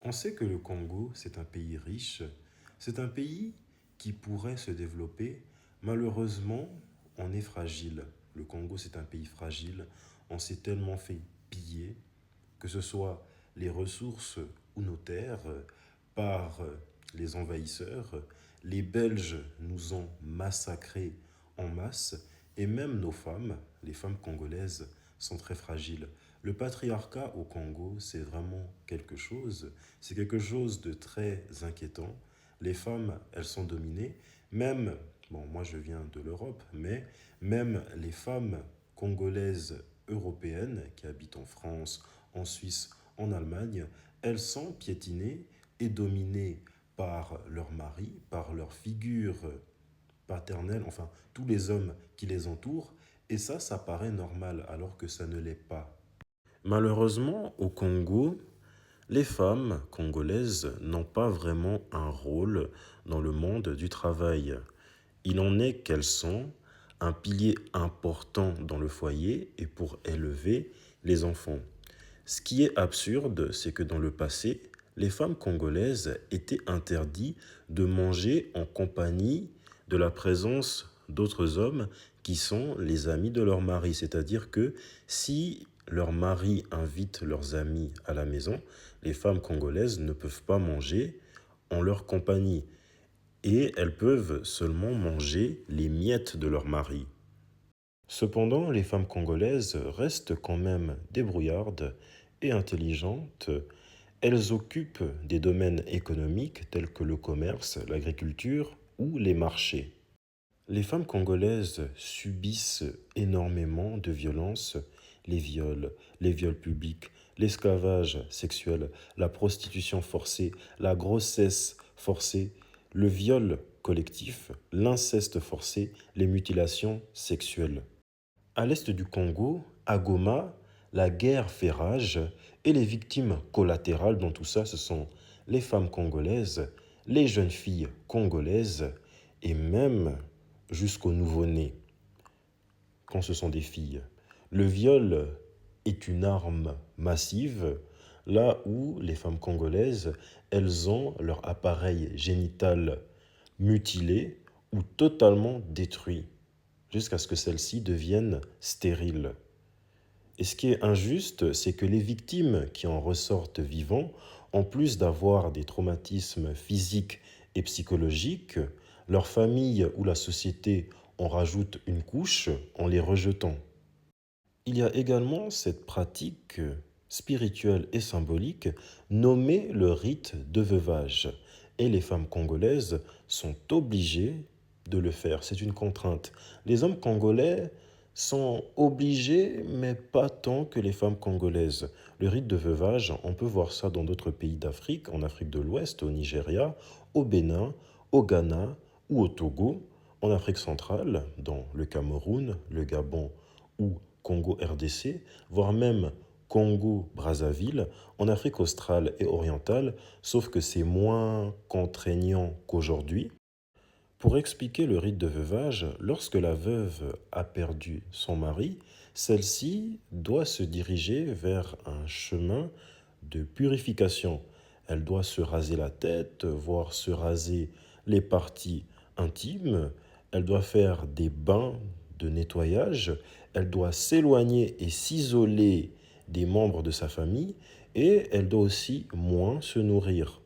On sait que le Congo, c'est un pays riche, c'est un pays qui pourrait se développer. Malheureusement, on est fragile. Le Congo, c'est un pays fragile. On s'est tellement fait piller, que ce soit les ressources ou nos terres, par les envahisseurs. Les Belges nous ont massacrés en masse et même nos femmes, les femmes congolaises, sont très fragiles. Le patriarcat au Congo, c'est vraiment quelque chose. C'est quelque chose de très inquiétant. Les femmes, elles sont dominées. Même, bon, moi je viens de l'Europe, mais même les femmes congolaises européennes qui habitent en France, en Suisse, en Allemagne, elles sont piétinées et dominées par leur mari, par leur figure paternelle, enfin tous les hommes qui les entourent, et ça paraît normal alors que ça ne l'est pas. Malheureusement, au Congo, les femmes congolaises n'ont pas vraiment un rôle dans le monde du travail. Il en est qu'elles sont un pilier important dans le foyer et pour élever les enfants. Ce qui est absurde, c'est que dans le passé, les femmes congolaises étaient interdites de manger en compagnie de la présence d'autres hommes qui sont les amis de leur mari. C'est-à-dire que si leur mari invite leurs amis à la maison, les femmes congolaises ne peuvent pas manger en leur compagnie et elles peuvent seulement manger les miettes de leur mari. Cependant, les femmes congolaises restent quand même débrouillardes et intelligentes. Elles occupent des domaines économiques tels que le commerce, l'agriculture ou les marchés. Les femmes congolaises subissent énormément de violences, les viols publics, l'esclavage sexuel, la prostitution forcée, la grossesse forcée, le viol collectif, l'inceste forcé, les mutilations sexuelles. À l'est du Congo, à Goma, la guerre fait rage et les victimes collatérales dans tout ça, ce sont les femmes congolaises, les jeunes filles congolaises et même jusqu'aux nouveau-nés, quand ce sont des filles. Le viol est une arme massive, là où les femmes congolaises, elles ont leur appareil génital mutilé ou totalement détruit, jusqu'à ce que celles-ci deviennent stériles. Et ce qui est injuste, c'est que les victimes qui en ressortent vivants, en plus d'avoir des traumatismes physiques et psychologiques, leur famille ou la société en rajoute une couche en les rejetant. Il y a également cette pratique spirituelle et symbolique nommée le rite de veuvage. Et les femmes congolaises sont obligées de le faire. C'est une contrainte. Les hommes congolais sont obligés, mais pas tant que les femmes congolaises. Le rite de veuvage, on peut voir ça dans d'autres pays d'Afrique, en Afrique de l'Ouest, au Nigeria, au Bénin, au Ghana ou au Togo, en Afrique centrale, dans le Cameroun, le Gabon ou Congo RDC, voire même Congo-Brazzaville, en Afrique australe et orientale, sauf que c'est moins contraignant qu'aujourd'hui. Pour expliquer le rite de veuvage, lorsque la veuve a perdu son mari, celle-ci doit se diriger vers un chemin de purification. Elle doit se raser la tête, voire se raser les parties intimes. Elle doit faire des bains de nettoyage. Elle doit s'éloigner et s'isoler des membres de sa famille. Et elle doit aussi moins se nourrir.